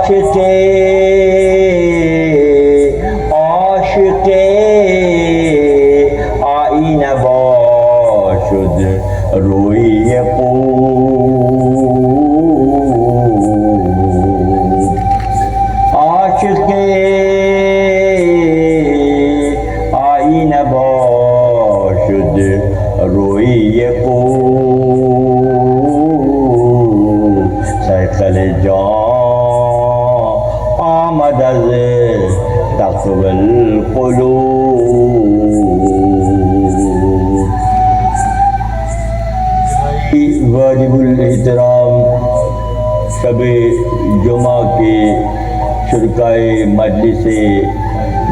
عاشق آئینہ باشد روی خوب، عاشق آئینہ باشد روی خوب، سیقل جان آمد از تقوی القلوب۔ واجب الاحترام شب جمعہ کے شرکائے مجلس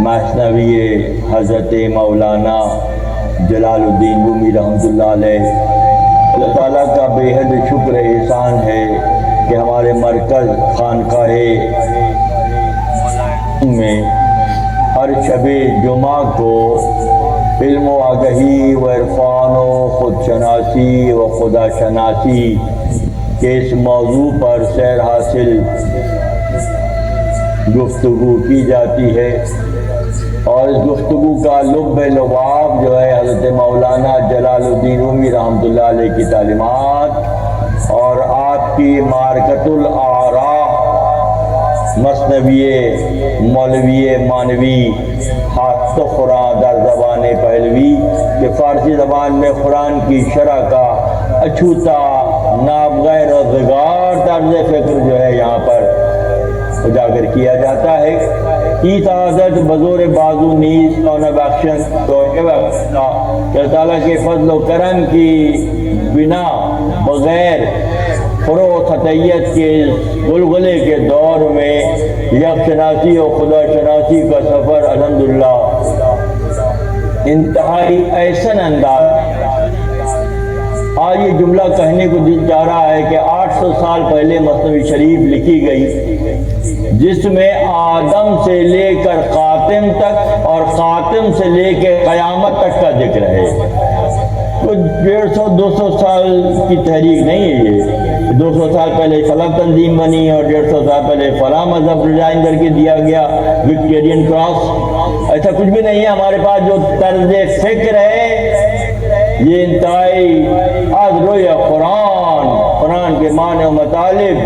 مثنوی حضرت مولانا جلال الدین رومی رحمۃ اللہ علیہ، اللہ تعالیٰ کا بے حد شکر احسان ہے کہ ہمارے مرکز خانقاہ میں ہر شب جمعہ کو علم و آگہی و عرفان و خود شناسی و خدا شناسی کے اس موضوع پر سیر حاصل گفتگو کی جاتی ہے، اور اس گفتگو کا لب لباب جو ہے حضرت مولانا جلال الدین رومی رحمۃ اللہ علیہ کی تعلیمات اور آپ کی معرکۃ الآراء مثنوی مولوی مانوی حافظ قرآن در زبان پہلوی کہ فارسی زبان میں قرآن کی شرح کا اچھوتا نابغیر روزگار طرز فکر جو ہے یہاں پر اجاگر کیا جاتا ہے۔ کی تعداد بزور بازو نیز کون بخشن تو کہ تعالیٰ کے فضل و کرم کی بنا بغیر فروغ خطیت کے غلغلے کے دور میں یک شناسی اور خدا شناسی کا سفر الحمدللہ انتہائی احسن انداز۔ آج یہ جملہ کہنے کو دل چاہ رہا ہے کہ 800 سال پہلے مثنوی شریف لکھی گئی، جس میں آدم سے لے کر خاتم تک اور خاتم سے لے کے قیامت تک کا ذکر ہے۔ تو 150-200 سال کی تحریک نہیں ہے یہ، 200 سال پہلے فلاں تنظیم بنی اور 150 سال پہلے فلاں مذہب ڈیزائن کر کے دیا گیا وکٹورین کراس، ایسا کچھ بھی نہیں ہے۔ ہمارے پاس جو طرز فکر ہے یہ انتہائی از روی قرآن کے معنی و مطالب،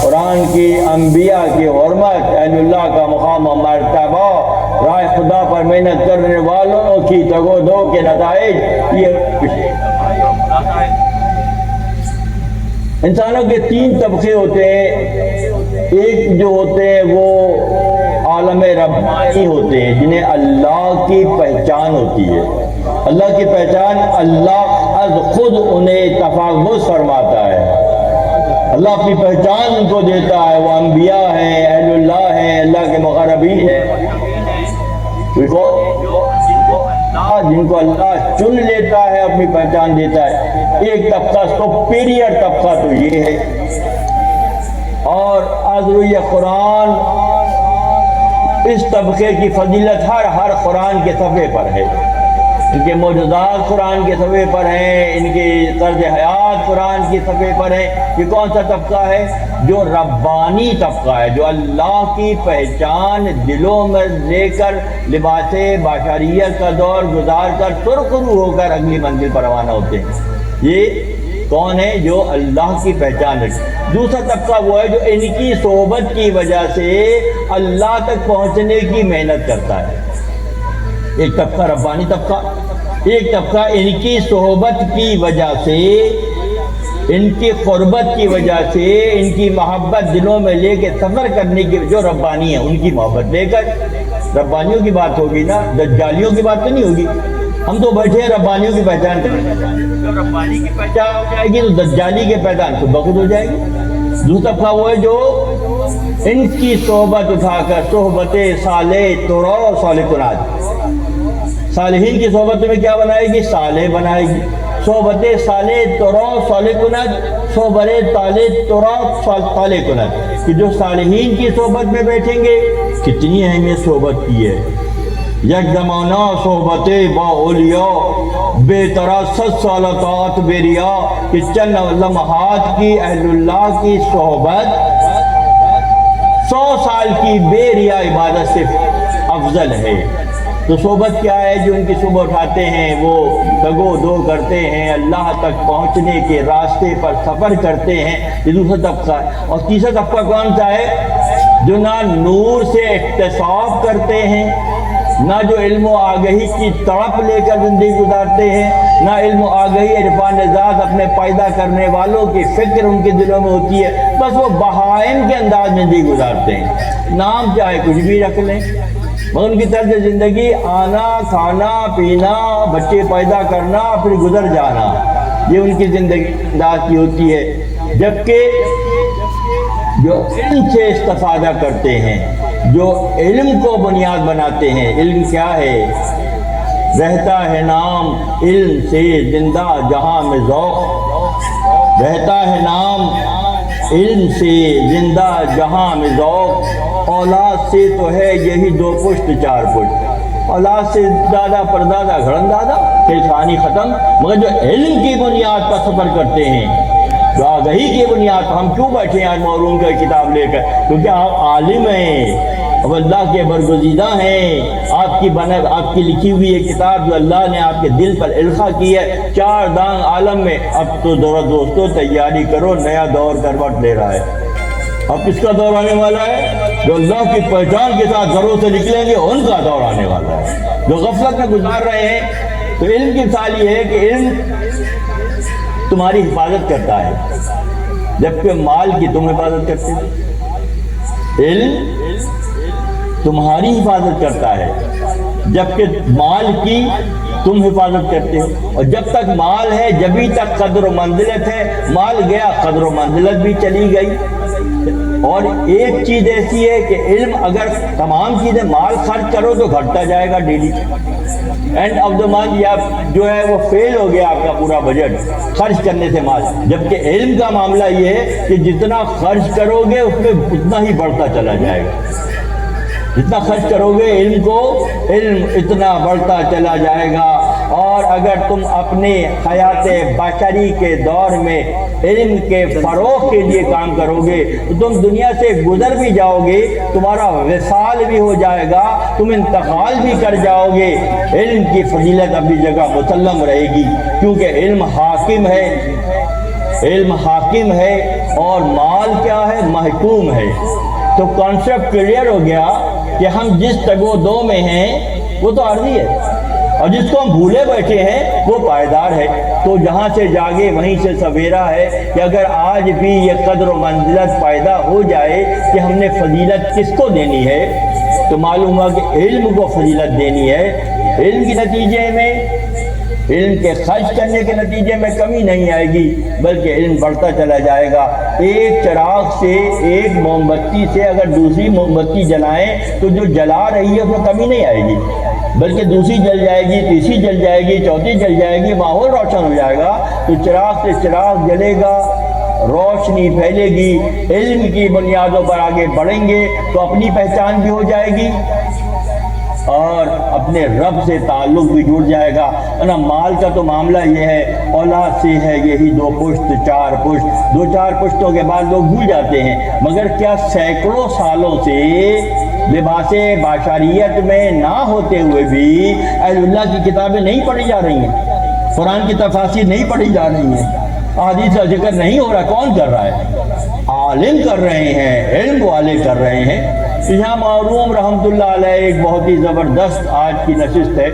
قرآن کی انبیاء کی حرمت، اہل اللہ کا مقام و مرتبہ، راہ خدا پر محنت کرنے والوں کی تگو دو کے نتائج۔ یہ انسانوں کے 3 طبقے ہوتے ہیں، ایک جو ہوتے ہیں وہ عالم ربانی ہوتے ہیں جنہیں اللہ کی پہچان ہوتی ہے۔ اللہ کی پہچان اللہ از خود انہیں تفاوض فرماتا ہے، اللہ اپنی پہچان ان کو دیتا ہے، وہ انبیاء ہیں، اہل اللہ ہیں، اللہ کے مقربین ہیں، جن کو اللہ چن لیتا ہے، اپنی پہچان دیتا ہے۔ ایک طبقہ سپیریئر طبقہ تو یہ ہے، اور از روی قرآن اس طبقے کی فضیلت ہر قرآن کے صفحے پر ہے، ان کے معجزات قرآن کے صفحے پر ہیں، ان کے طرز حیات قرآن کے صفحے پر ہیں۔ یہ کون سا طبقہ ہے؟ جو ربانی طبقہ ہے، جو اللہ کی پہچان دلوں میں لے کر لباس بشریت کا دور گزار کر سرخرو ہو کر اگلی منزل پر روانہ ہوتے ہیں۔ یہ کون ہے؟ جو اللہ کی پہچان رکھتے۔ دوسرا طبقہ وہ ہے جو ان کی صحبت کی وجہ سے اللہ تک پہنچنے کی محنت کرتا ہے۔ ایک طبقہ ربانی طبقہ، ایک طبقہ ان کی صحبت کی وجہ سے، ان کی قربت کی وجہ سے، ان کی محبت دلوں میں لے کے سفر کرنے کی، جو ربانی ہیں ان کی محبت لے کر۔ ربانیوں کی بات ہوگی نا، دجالیوں کی بات تو نہیں ہوگی۔ ہم تو بیٹھے ہیں ربانیوں کی پہچان کرنے، جب ربانی کی پہچان ہو جائے گی تو دجالی کی پہچان خود بخود ہو جائے گی۔ دوسرا طبقہ وہ ہے جو ان کی صحبت اٹھا کر صحبت صالح ترا و صالح کنات، صالحین کی صحبت میں کیا بنائے گی؟ صالح بنائے گی۔ صحبت صالح ترا صالح کنات، صحبت صالح ترا صالح کنات، کہ جو صالحین کی صحبت میں بیٹھیں گے، کتنی اہمیت صحبت کی ہے۔ یک زمانہ صحبت با اولیاء بے تراست سالتات بیریا، کہ چند لمحات کی اہل اللہ کی صحبت 100 साल की बेरिया इबादत से अफजल है। तो सोबत क्या है? जो उनकी सुबह उठाते हैं, वो दगो दो करते हैं, अल्लाह तक पहुँचने के रास्ते पर सफ़र करते हैं, ये दूसरा तबका है। और तीसरा तबका कौन सा है? जो ना नूर से इख्तिसाब करते हैं, ना जो इल्म व आगही की तड़प लेकर ज़िंदगी गुजारते हैं, ना इल्म व आगही इरफान ज़ात अपने पैदा करने वालों की फ़िक्र उनके दिलों में होती है, बस वो बहाइम के अंदाज में ज़िंदगी गुजारते हैं। नाम चाहे कुछ भी रख लें, मगर उनकी तर्ज ज़िंदगी आना, खाना, पीना, बच्चे पैदा करना, फिर गुजर जाना, ये उनकी ज़िंदगी अंदाज की होती है। जबकि जो इल्म से इस्तिफ़ादा करते हैं, जो इल्म को बुनियाद बनाते हैं, इल्म क्या है? रहता है नाम इल्म से जिंदा जहां में ज़ौक़, रहता है नाम इल्म से जिंदा जहां में ज़ौक़। औलाद से तो है यही 2 पुश्त 4 पुश्त, औलाद से दादा परदादा घड़नदादा, फिर कहानी ख़त्म। मगर जो इल्म की बुनियाद पर सफ़र करते हैं, जो आगही की बुनियाद पर, हम क्यों बैठे हैं आज मौलूम का किताब लेकर? क्योंकि आप आलिम हैं, अब अल्लाह के बरगुज़ीदा हैं। आपकी लिखी हुई ये किताब जो अल्लाह ने आपके दिल पर इल्क़ा की है, 4 दांग आलम में। अब तो दोस्तों तैयारी करो, नया दौर करवट ले रहा है। अब किसका दौर आने वाला है? जो अल्लाह की पहचान के साथ घरों से निकलेंगे, उनका दौर आने वाला है। जो गफलत में गुजार रहे हैं, तो इल्म की मिसाल ये है कि इल्म तुम्हारी हिफाजत करता है, जबकि माल की तुम हिफाजत करते हो। इल्म तुम्हारी हिफाजत करता है, जबकि माल की तुम हिफाजत करते हो। और जब तक माल है, जभी तक कद्र मंजिलत है, माल गया कद्र मंजिलत भी चली गई। और एक चीज़ ऐसी है कि इल्म, अगर तमाम चीज़ें माल खर्च करो तो घटता जाएगा daily, end of the month या जो है वो फेल हो गया आपका पूरा बजट खर्च करने से माल। जबकि इल्म का मामला ये है कि जितना खर्च करोगे उसमें उतना ही बढ़ता चला जाएगा। जितना खर्च करोगे इल्म को, इल्म इतना बढ़ता चला जाएगा। और अगर तुम अपने हयात बशरी के दौर में इल्म के फ़रोग़ के लिए काम करोगे तो तुम दुनिया से गुजर भी जाओगे, तुम्हारा विसाल भी हो जाएगा, तुम इंतकाल भी कर जाओगे। इल्म की फजीलत अपनी जगह मुसल्लम रहेगी, क्योंकि इल्म हाकिम है, इल्म हाकिम है और माल क्या है? महकूम है। तो कॉन्सेप्ट क्लियर हो गया कि हम जिस तगो-दो में हैं वो तो आर्जी है, और जिसको हम भूले बैठे हैं वो पायदार है। तो जहाँ से जागे वहीं से सवेरा है कि अगर आज भी ये कद्र व मंजिलत पैदा हो जाए कि हमने फजीलत किसको देनी है, तो मालूम हुआ कि इल्म को फजीलत देनी है। इल्म के नतीजे में, इल्म के खर्च करने के नतीजे में कमी नहीं आएगी, बल्कि इल्म बढ़ता चला जाएगा। एक चिराग से, एक मोमबत्ती से अगर दूसरी मोमबत्ती जलाएं तो जो जला रही है उसमें कमी नहीं आएगी, बल्कि दूसरी जल जाएगी, तीसरी जल जाएगी, चौथी जल जाएगी, माहौल रोशन हो जाएगा। तो चिराग से चिराग जलेगा, रोशनी फैलेगी। इल्म की बुनियादों पर आगे बढ़ेंगे तो अपनी पहचान भी हो जाएगी और अपने रब से ताल्लुक़ भी जुड़ जाएगा। ना माल का तो मामला ये है, औलाद से है यही 2 पुश्त 4 पुश्त। 2-4 पुश्तों के बाद लोग भूल जाते हैं, मगर क्या सैकड़ों सालों से लिबासे बाशरियत में ना होते हुए भी अहलुल्लाह की किताबें नहीं पढ़ी जा रही हैं, कुरान की तफासीर नहीं पढ़ी जा रही हैं, हदीस का जिक्र नहीं हो रहा? कौन कर रहा है? आलिम कर रहे हैं, इल्म वाले कर रहे हैं। यहाँ मौलूम रहमतुल्लाह अलैह एक बहुत ही ज़बरदस्त आज की नशिस्त है।